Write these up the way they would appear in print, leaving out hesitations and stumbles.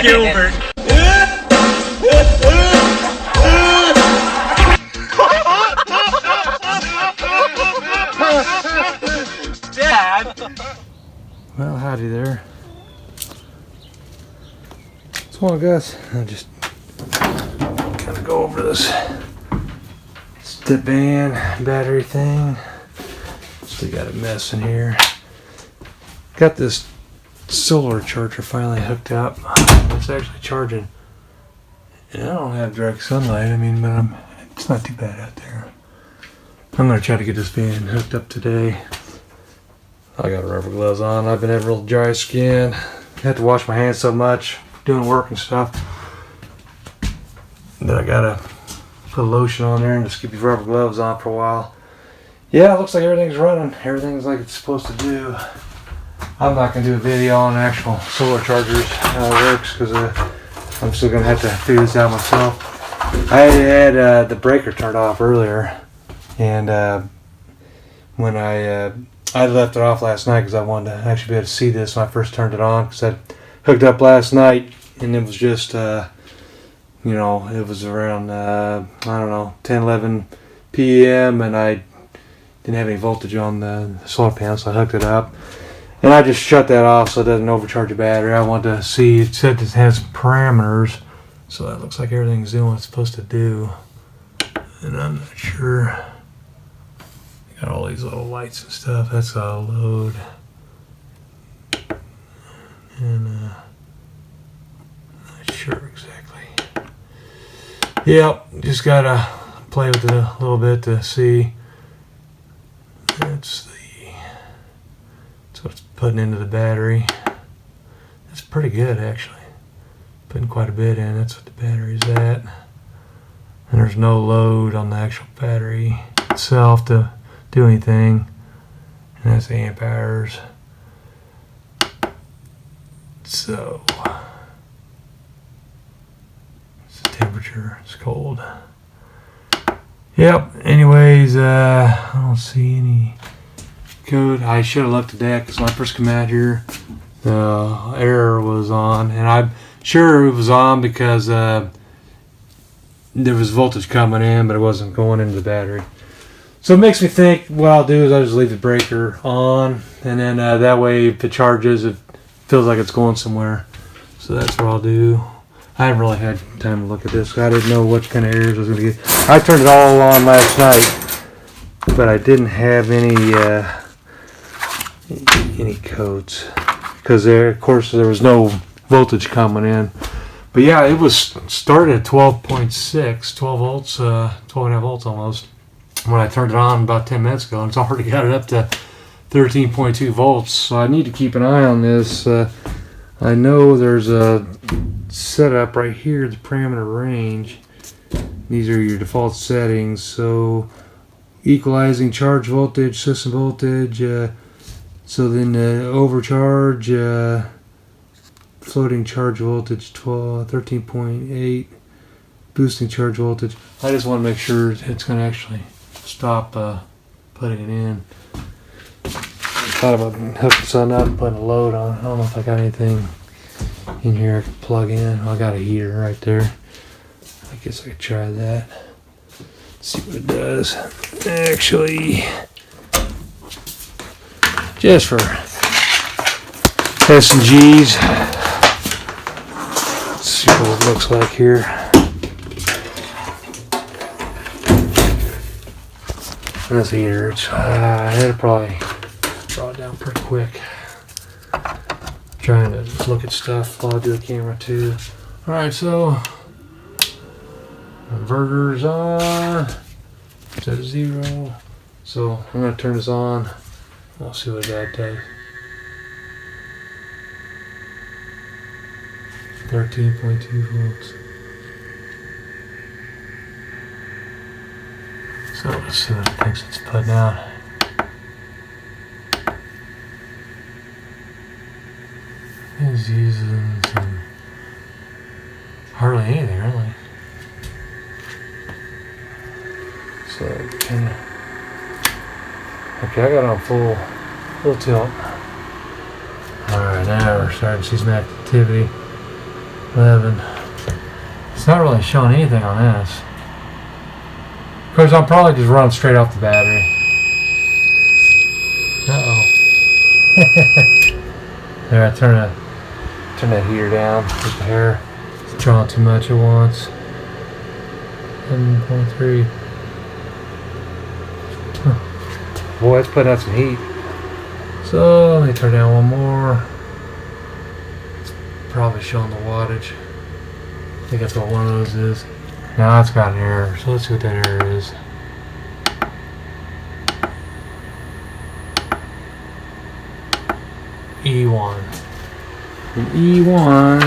Gilbert. Dad. Well, howdy there. So I guess I'll just kind of go over this Stepvan battery thing. Still got a mess in here. Got this solar charger finally hooked up. It's actually charging. And I don't have direct sunlight. I mean, but it's not too bad out there. I'm gonna try to get this van hooked up today. I got rubber gloves on. I've been having real dry skin. Had to wash my hands so much doing work and stuff that I gotta put lotion on there and just keep these rubber gloves on for a while. Yeah, it looks like everything's running. Everything's like it's supposed to do. I'm not gonna do a video on actual solar chargers, how it works, because I'm still gonna have to figure this out myself. I had the breaker turned off earlier, and when I left it off last night because I wanted to actually be able to see this when I first turned it on, because I hooked up last night and it was just it was around I don't know, 10-11 p.m. and I didn't have any voltage on the solar panel, so I hooked it up and I just shut that off so it doesn't overcharge the battery. I wanted to see, it said it has some parameters, so that looks like everything's doing what it's supposed to do, and I'm not sure. Got all these little lights and stuff. That's all load. And not sure exactly. Yep, just gotta play with it a little bit to see. That's what it's putting into the battery. That's pretty good actually. Putting quite a bit in. That's what the battery's at. And there's no load on the actual battery itself to do anything, and that's amp hours. So it's the temperature, it's cold. Yep, anyways, I don't see any code. I should have looked at that because when I first came out here the error was on, and I'm sure it was on because there was voltage coming in but it wasn't going into the battery. So it makes me think what I'll do is I'll just leave the breaker on, and then that way if it charges, it feels like it's going somewhere. So that's what I'll do. I haven't really had time to look at this. I didn't know what kind of errors I was going to get. I turned it all on last night, but I didn't have any codes because of course there was no voltage coming in. But yeah, it was started at 12.6, 12 volts, 12.5 volts almost, when I turned it on about 10 minutes ago, and it's already got it up to 13.2 volts. So I need to keep an eye on this. I know there's a setup right here, the parameter range. These are your default settings. So equalizing charge voltage, system voltage. So then overcharge, floating charge voltage 13.8, boosting charge voltage. I just want to make sure it's going to actually stop putting it in. I thought about hooking something up and putting a load on. I don't know if I got anything in here I can plug in. I got a heater right there. I guess I could try that. See what it does. Actually, just for S&Gs. Let's see what it looks like here. This heater, it'll probably draw it down pretty quick. Trying to look at stuff while I do the camera too. Alright, so inverter's on. Set to 0. So I'm going to turn this on. I'll see what that does. 13.2 volts. So let's see what it thinks it's putting out. It's using some hardly anything, really. So, okay, I got on full tilt. Alright, now we're starting to see some activity. 11. It's not really showing anything on this. Of course, I'll probably just run straight off the battery. Uh-oh. There, I turn that heater down with the hair. It's drawing too much at once. 7.3. Boy, it's putting out some heat. So let me turn down one more. It's probably showing the wattage. I think that's what one of those is. Now it's got an error, so let's see what that error is. E1. An E1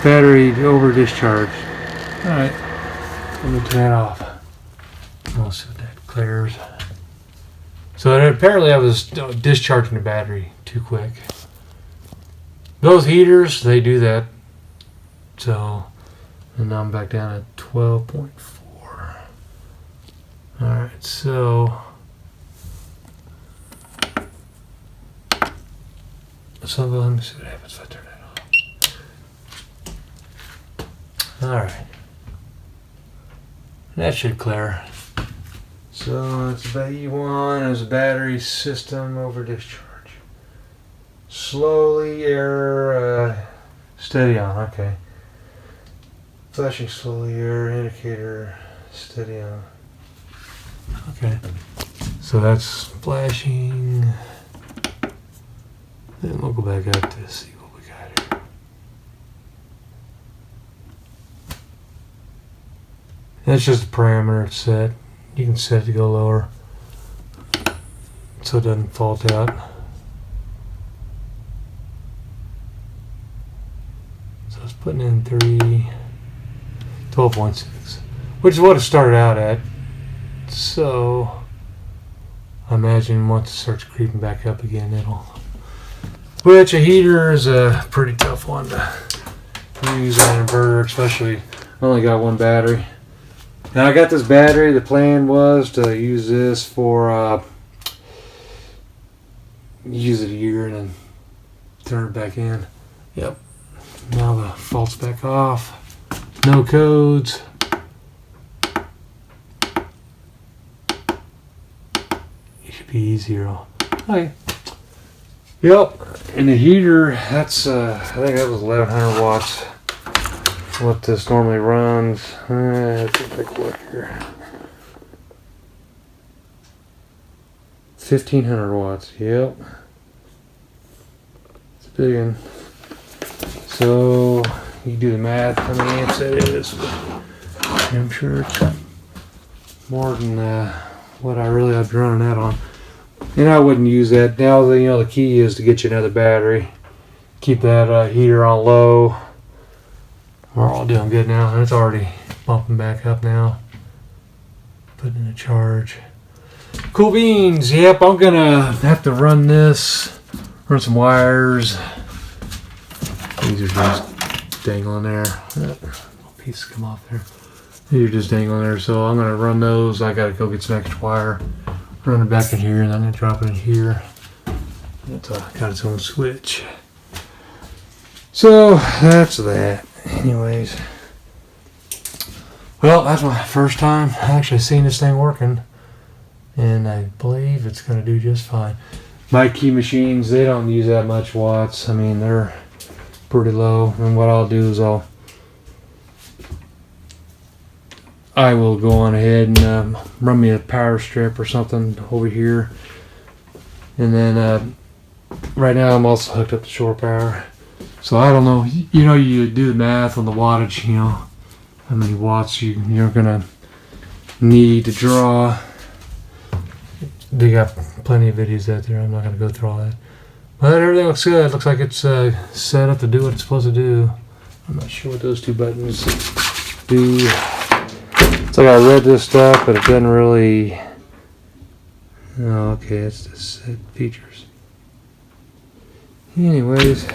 battery over discharged. Alright, let me turn that off. We'll see what that clears. So apparently I was discharging the battery too quick. Those heaters, they do that. So, and now I'm back down at 12.4. Alright, so let me see what happens if I turn that off. Alright. That should clear. So it's about E1 as a battery system over discharge. Slowly error, steady on, okay. Flashing slowly error indicator, steady on. Okay. So that's flashing. Then we'll go back up to see what we got here. That's just a parameter it's set. You can set it to go lower so it doesn't fault out. So it's putting in 12.6, which is what it started out at. So I imagine once it starts creeping back up again, it'll. Which a heater is a pretty tough one to use on an inverter, especially. I only got one battery. Now I got this battery. The plan was to use this for use it a year and then turn it back in. Yep. Now the fault's back off. No codes. It should be E0. Okay. Yep. And the heater, that's I think that was 1100 watts. What this normally runs. Let's take a look here. 1500 watts. Yep. It's a big one. So you can do the math how many amps that is. I'm sure it's more than what I'd be running that on. And I wouldn't use that. Now the key is to get you another battery. Keep that heater on low. We're all doing good now, and it's already bumping back up now. Putting in a charge. Cool beans. Yep, I'm gonna have to run this. Run some wires. These are just dangling there. A piece come off there. These are just dangling there, so I'm gonna run those. I gotta go get some extra wire. Run it back in here, and I'm gonna drop it in here. It's got its own switch. So that's that. Anyways, well, that's my first time actually seeing this thing working, and I believe it's going to do just fine. My key machines, they don't use that much watts. I mean, they're pretty low, and what I'll do is I will go on ahead and run me a power strip or something over here, and then right now I'm also hooked up to shore power. So I don't know, you do the math on the wattage, how many watts you're gonna need to draw. They got plenty of videos out there. I'm not gonna go through all that. But everything looks good. Looks like it's set up to do what it's supposed to do. I'm not sure what those two buttons do. It's like I read this stuff, but it doesn't really. Oh, okay, it's the set features. Anyways.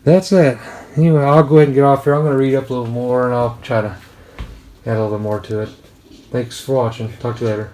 that's it. Anyway, I'll go ahead and get off here. I'm going to read up a little more and I'll try to add a little bit more to it. Thanks for watching. Talk to you later.